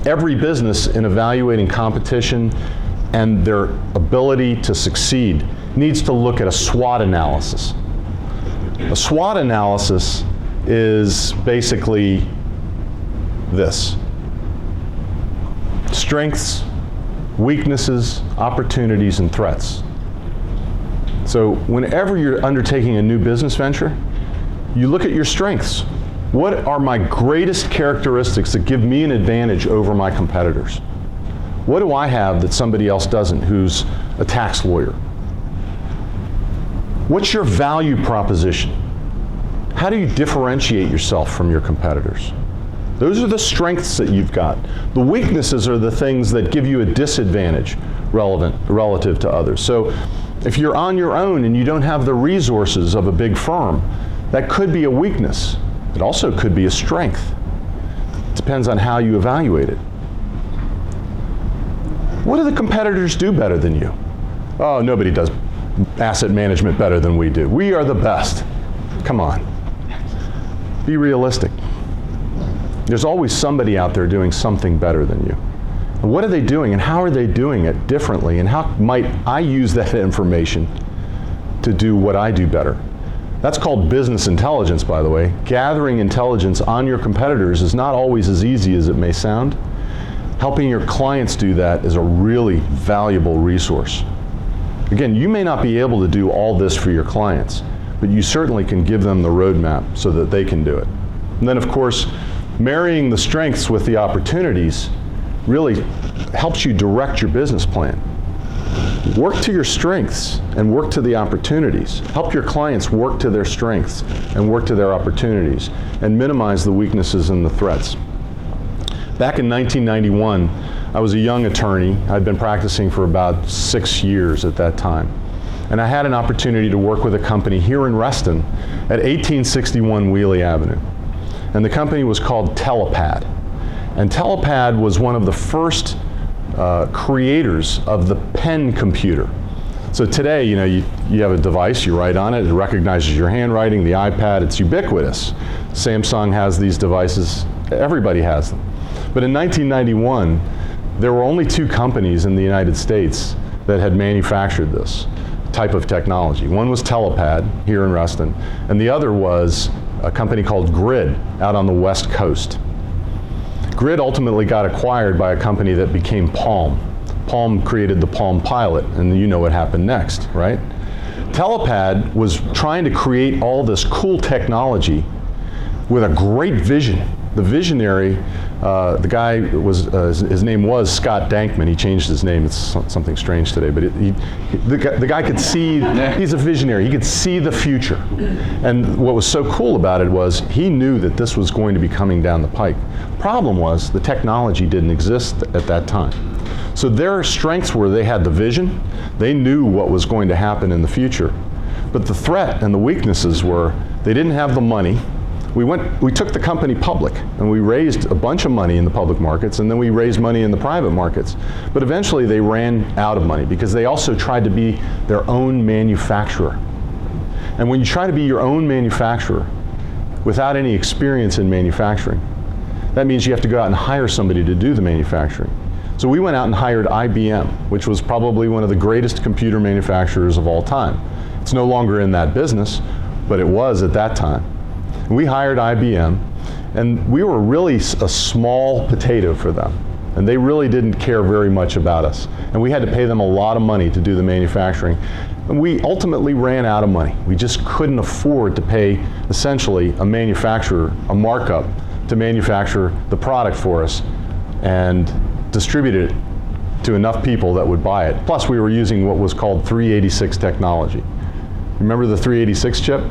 Every business in evaluating competition and their ability to succeed needs to look at a SWOT analysis. A SWOT analysis is basically this: strengths, weaknesses, opportunities, and threats. So whenever you're undertaking a new business venture, you look at your strengths. What are my greatest characteristics that give me an advantage over my competitors? What do I have that somebody else doesn't, who's a tax lawyer? What's your value proposition? How do you differentiate yourself from your competitors? Those are the strengths that you've got. The weaknesses are the things that give you a disadvantage relative to others. So if you're on your own and you don't have the resources of a big firm, that could be a weakness. It also could be a strength. It depends on how you evaluate it. What do the competitors do better than you? Oh, nobody does asset management better than we do. We are the best. Come on. Be realistic. There's always somebody out there doing something better than you. And what are they doing, and how are they doing it differently, and how might I use that information to do what I do better? That's called business intelligence, by the way. Gathering intelligence on your competitors is not always as easy as it may sound. Helping your clients do that is a really valuable resource. Again, you may not be able to do all this for your clients, but you certainly can give them the roadmap so that they can do it. And then, of course, marrying the strengths with the opportunities really helps you direct your business plan. Work to your strengths and work to the opportunities. Help your clients work to their strengths and work to their opportunities, and minimize the weaknesses and the threats. Back in 1991, I was a young attorney. I'd been practicing for about 6 years at that time. And I had an opportunity to work with a company here in Reston at 1861 Wheelie Avenue. And the company was called Telepad. And Telepad was one of the first creators of the pen computer. So today, you know, you have a device, you write on it, it recognizes your handwriting, the iPad, it's ubiquitous. Samsung has these devices, everybody has them. But in 1991, there were only 2 companies in the United States that had manufactured this type of technology. One was Telepad here in Reston, and the other was a company called Grid out on the West Coast. Grid ultimately got acquired by a company that became Palm. Palm created the Palm Pilot, and you know what happened next, right? Telepad was trying to create all this cool technology with a great vision. The visionary, the guy was, his name was Scott Dankman. He changed his name, it's something strange today, but the guy could see, he's a visionary, he could see the future. And what was so cool about it was he knew that this was going to be coming down the pike. Problem was, the technology didn't exist at that time. So their strengths were they had the vision, they knew what was going to happen in the future. But the threat and the weaknesses were they didn't have the money. We took the company public, and we raised a bunch of money in the public markets, and then we raised money in the private markets. But eventually they ran out of money because they also tried to be their own manufacturer. And when you try to be your own manufacturer without any experience in manufacturing, that means you have to go out and hire somebody to do the manufacturing. So we went out and hired IBM, which was probably one of the greatest computer manufacturers of all time. It's no longer in that business, but it was at that time. We hired IBM, and we were really a small potato for them. And they really didn't care very much about us. And we had to pay them a lot of money to do the manufacturing. And we ultimately ran out of money. We just couldn't afford to pay, essentially, a manufacturer a markup to manufacture the product for us and distribute it to enough people that would buy it. Plus, we were using what was called 386 technology. Remember the 386 chip?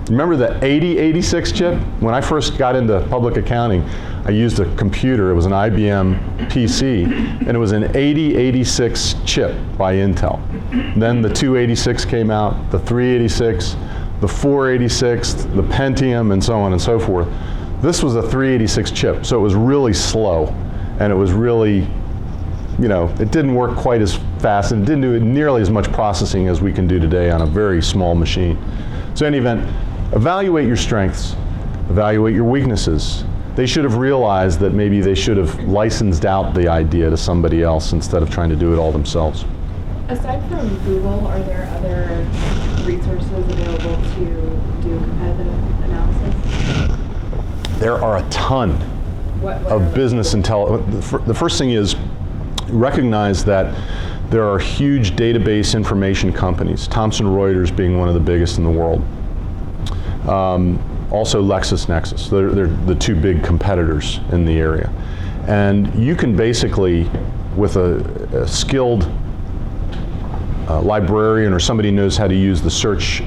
Remember the 8086 chip? When I first got into public accounting, I used a computer. It was an IBM PC, and it was an 8086 chip by Intel. Then the 286 came out, the 386, the 486, the Pentium, and so on and so forth. This was a 386 chip, so it was really slow, and it was really, you know, it didn't work quite as fast, and it didn't do nearly as much processing as we can do today on a very small machine. So in any event, evaluate your strengths, evaluate your weaknesses, They should have realized that maybe they should have licensed out the idea to somebody else instead of trying to do it all themselves. Aside from Google, are there other resources available to do competitive analysis? There are a ton of business intelligence. The first thing is recognize that there are huge database information companies, Thomson Reuters being one of the biggest in the world. Also LexisNexis, they're the two big competitors in the area. And you can basically, with a skilled librarian or somebody who knows how to use the search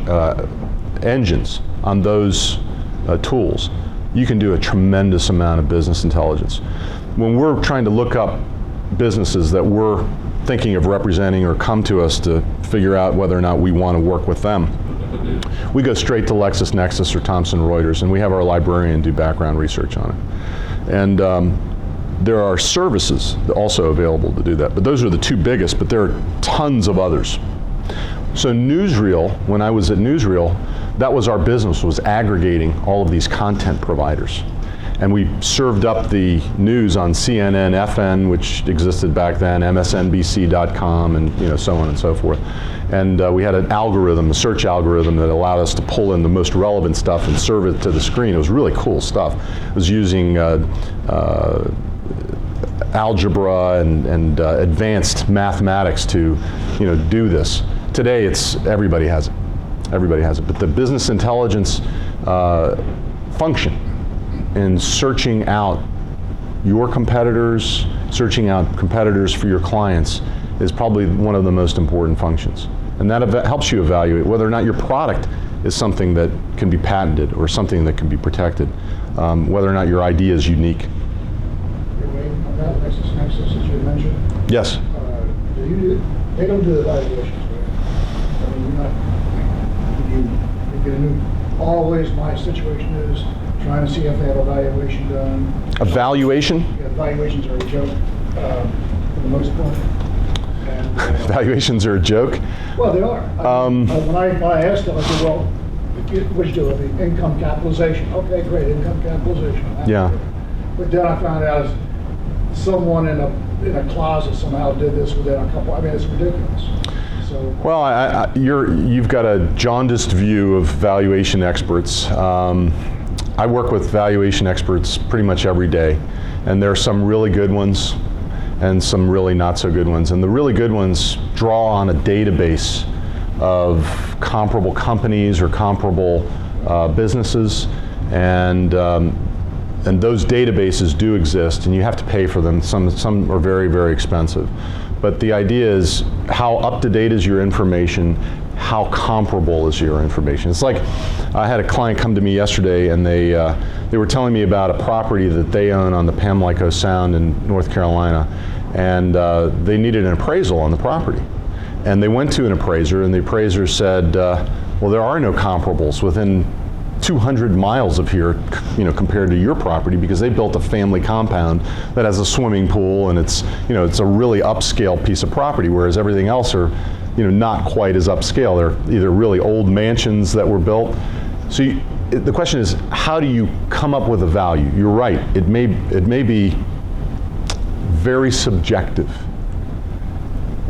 engines on those tools, you can do a tremendous amount of business intelligence. When we're trying to look up businesses that we're thinking of representing or come to us to figure out whether or not we want to work with them, we go straight to LexisNexis or Thomson Reuters, and we have our librarian do background research on it. And there are services also available to do that, but those are the two biggest, but there are tons of others. So Newsreel, when I was at Newsreel, that was our business, was aggregating all of these content providers. And we served up the news on CNN, FN, which existed back then, MSNBC.com, and so on and so forth. And we had an algorithm, a search algorithm, that allowed us to pull in the most relevant stuff and serve it to the screen. It was really cool stuff. It was using algebra and advanced mathematics to do this. Today, everybody has it. Everybody has it. But the business intelligence function in searching out your competitors, searching out competitors for your clients, is probably one of the most important functions. And that helps you evaluate whether or not your product is something that can be patented or something that can be protected, whether or not your idea is unique. On that LexisNexis that you mentioned? Yes. They don't do evaluations, right? I mean, always my situation is trying to see if they have a valuation done. Evaluation? Yeah, evaluations are a joke for the most part. And, Evaluations are a joke? Well, they are. When I asked them, I said, well, what did you do? I mean, income capitalization. Okay, great, income capitalization. Yeah. But then I found out someone in a closet somehow did this within a couple. I mean, it's ridiculous. So. Well, you've got a jaundiced view of valuation experts. I work with valuation experts pretty much every day, and there are some really good ones and some really not so good ones. And the really good ones draw on a database of comparable companies or comparable businesses, and those databases do exist, and you have to pay for them. Some are very, very expensive. But the idea is, how up-to-date is your information? How comparable is your information? It's like, I had a client come to me yesterday, and they were telling me about a property that they own on the Pamlico Sound in North Carolina, and they needed an appraisal on the property. And they went to an appraiser, and the appraiser said, well, there are no comparables within 200 miles of here, compared to your property, because they built a family compound that has a swimming pool, and it's a really upscale piece of property, whereas everything else are, not quite as upscale. They're either really old mansions that were built. So the question is, how do you come up with a value? You're right. It may be very subjective,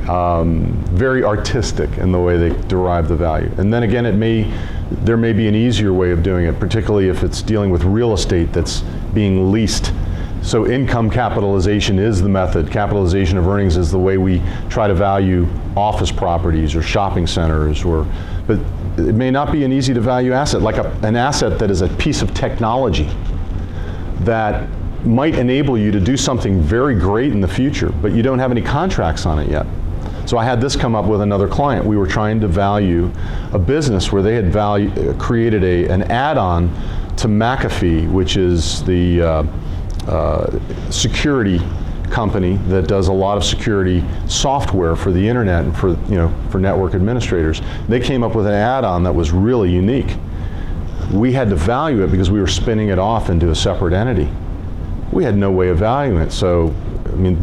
very artistic in the way they derive the value, and then again, there may be an easier way of doing it, particularly if it's dealing with real estate that's being leased. So income capitalization is the method. Capitalization of earnings is the way we try to value office properties or shopping centers, but it may not be an easy to value asset, like an asset that is a piece of technology that might enable you to do something very great in the future, but you don't have any contracts on it yet. So I had this come up with another client. We were trying to value a business where they had created an add-on to McAfee, which is the security company that does a lot of security software for the internet and for network administrators. They came up with an add-on that was really unique. We had to value it because we were spinning it off into a separate entity. We had no way of valuing it,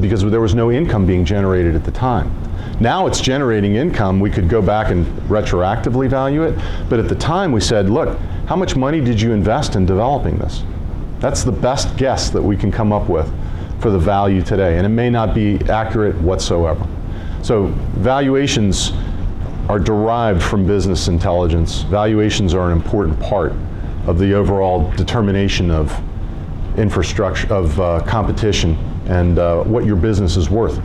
because there was no income being generated at the time. Now it's generating income. We could go back and retroactively value it, but at the time we said, look, how much money did you invest in developing this? That's the best guess that we can come up with for the value today, and it may not be accurate whatsoever. So valuations are derived from business intelligence. Valuations are an important part of the overall determination of infrastructure, of competition, and what your business is worth.